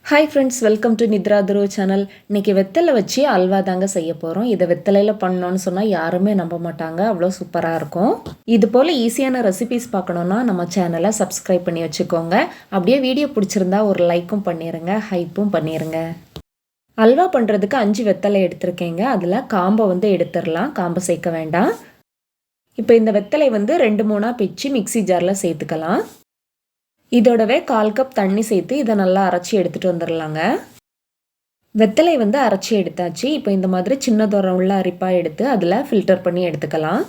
Hi friends, welcome to நித்ரா துரு channel. இன்றைக்கி வெத்தலை வச்சு அல்வா தாங்க செய்ய போகிறோம். இதை வெத்தலையில் பண்ணோன்னு சொன்னால் யாருமே நம்ப மாட்டாங்க, அவ்வளோ சூப்பராக இருக்கும். இது போல் ஈஸியான ரெசிபீஸ் பார்க்கணுன்னா நம்ம சேனலை சப்ஸ்கிரைப் பண்ணி வச்சுக்கோங்க. அப்படியே வீடியோ பிடிச்சிருந்தா ஒரு லைக்கும் பண்ணிடுங்க, ஹைப்பும் பண்ணிடுங்க. அல்வா பண்ணுறதுக்கு 5 வெத்தலை எடுத்திருக்கேங்க. அதில் காம்பை எடுத்துடலாம், காம்பை சேர்க்க வேண்டாம். இப்போ இந்த வெத்தலை 2-3 பிச்சு மிக்சி ஜாரில் சேர்த்துக்கலாம். இதோடவே 1/4 கப் தண்ணி சேர்த்து இதை நல்லா அரைச்சி எடுத்துகிட்டு வந்துடலாங்க. வெத்தலை அரைச்சி எடுத்தாச்சு. இப்போ இந்த மாதிரி சின்ன தூரம் உள்ள அரிப்பாக எடுத்து அதில் ஃபில்டர் பண்ணி எடுத்துக்கலாம்.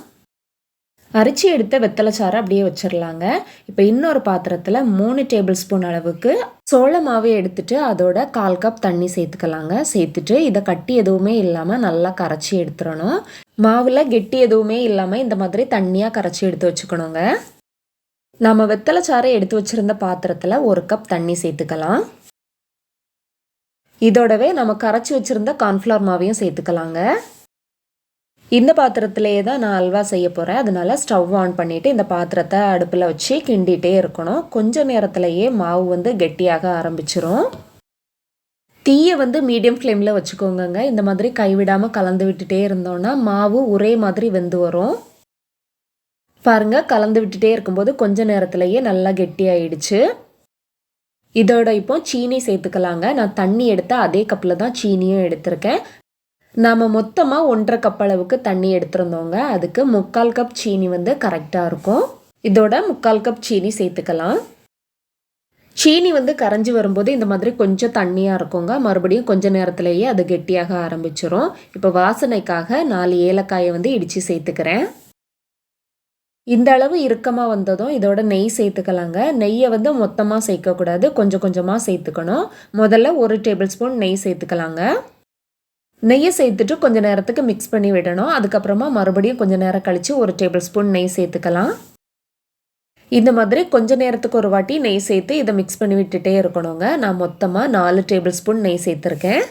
அரைச்சி எடுத்த வெத்தலை சாறை அப்படியே வச்சிடலாங்க. இப்போ இன்னொரு பாத்திரத்தில் 3 டேபிள் ஸ்பூன் அளவுக்கு சோள மாவு எடுத்துட்டு அதோட 1/4 கப் தண்ணி சேர்த்துக்கலாங்க. சேர்த்துட்டு இதை கட்டி எதுவுமே இல்லாமல் நல்லா கரைச்சி எடுத்துடணும். மாவில் கெட்டி எதுவுமே இல்லாமல் இந்த மாதிரி தண்ணியாக கரைச்சி எடுத்து வச்சுக்கணுங்க. நம்ம வெத்தலை சாறை எடுத்து வச்சுருந்த பாத்திரத்தில் 1 கப் தண்ணி சேர்த்துக்கலாம். இதோடவே நம்ம கரைச்சி வச்சுருந்த கார்ன்ஃப்ளவர் மாவையும் சேர்த்துக்கலாங்க. இந்த பாத்திரத்திலேயே தான் நான் அல்வா செய்ய போகிறேன். அதனால ஸ்டவ் ஆன் பண்ணிவிட்டு இந்த பாத்திரத்தை அடுப்பில் வச்சு கிண்டிகிட்டே இருக்கணும். கொஞ்சம் நேரத்திலேயே மாவு கெட்டியாக ஆரம்பிச்சிரும். தீயை மீடியம் ஃப்ளேமில் வச்சுக்கோங்க. இந்த மாதிரி கைவிடாமல் கலந்து விட்டுட்டே இருந்தோன்னா மாவு ஒரே மாதிரி வெந்து வரும். பாருங்கள், கலந்து விட்டுட்டே இருக்கும்போது கொஞ்ச நேரத்திலேயே நல்லா கெட்டியாயிடுச்சு. இதோட இப்போ சீனி சேர்த்துக்கலாங்க. நான் தண்ணி எடுத்த அதே கப்பில் தான் சீனியும் எடுத்திருக்கேன். நாம் மொத்தமாக 1.5 கப் அளவுக்கு தண்ணி எடுத்திருந்தோங்க. அதுக்கு 3/4 கப் சீனி கரெக்டாக இருக்கும். இதோட 3/4 கப் சீனி சேர்த்துக்கலாம். சீனி கரைஞ்சி வரும்போது இந்த மாதிரி கொஞ்சம் தண்ணியாக இருக்குங்க. மறுபடியும் கொஞ்ச நேரத்திலேயே அது கெட்டியாக ஆரம்பிச்சிரும். இப்போ வாசனைக்காக 4 ஏலக்காயை இடித்து சேர்த்துக்கிறேன். இந்த அளவு இறுக்கமாக வந்ததும் இதோட நெய் சேர்த்துக்கலாங்க. நெய்யை மொத்தமாக சேர்க்கக்கூடாது, கொஞ்சம் கொஞ்சமாக சேர்த்துக்கணும். முதல்ல 1 டேபிள் ஸ்பூன் நெய் சேர்த்துக்கலாங்க. நெய்யை சேர்த்துட்டு கொஞ்சம் நேரத்துக்கு மிக்ஸ் பண்ணி விடணும். அதுக்கப்புறமா மறுபடியும் கொஞ்சம் நேரம் கழித்து 1 டேபிள் ஸ்பூன் நெய் சேர்த்துக்கலாம். இந்த மாதிரி கொஞ்சம் நேரத்துக்கு ஒரு வாட்டி நெய் சேர்த்து இதை மிக்ஸ் பண்ணி விட்டுட்டே இருக்கணுங்க. நான் மொத்தமாக 4 டேபிள் ஸ்பூன் நெய் சேர்த்துருக்கேன்.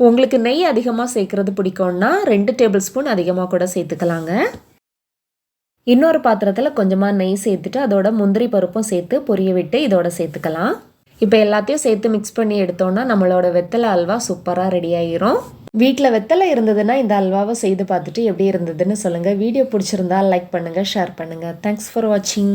உங்களுக்கு நெய் அதிகமாக சேர்க்குறது பிடிக்கும்னா 2 டேபிள் ஸ்பூன் அதிகமாக கூட சேர்த்துக்கலாங்க. இன்னொரு பாத்திரத்தில் கொஞ்சமாக நெய் சேர்த்துட்டு அதோட முந்திரி பருப்பும் சேர்த்து பொரிய விட்டு இதோட சேர்த்துக்கலாம். இப்போ எல்லாத்தையும் சேர்த்து மிக்ஸ் பண்ணி எடுத்தோன்னா நம்மளோட வெத்தலை அல்வா சூப்பராக ரெடி ஆகிரும். வீட்டில் வெத்தலை இருந்ததுன்னா இந்த அல்வாவை செய்து பார்த்துட்டு எப்படி இருந்ததுன்னு சொல்லுங்கள். வீடியோ பிடிச்சிருந்தா லைக் பண்ணுங்கள், ஷேர் பண்ணுங்கள். தேங்க்ஸ் ஃபார் வாட்சிங்.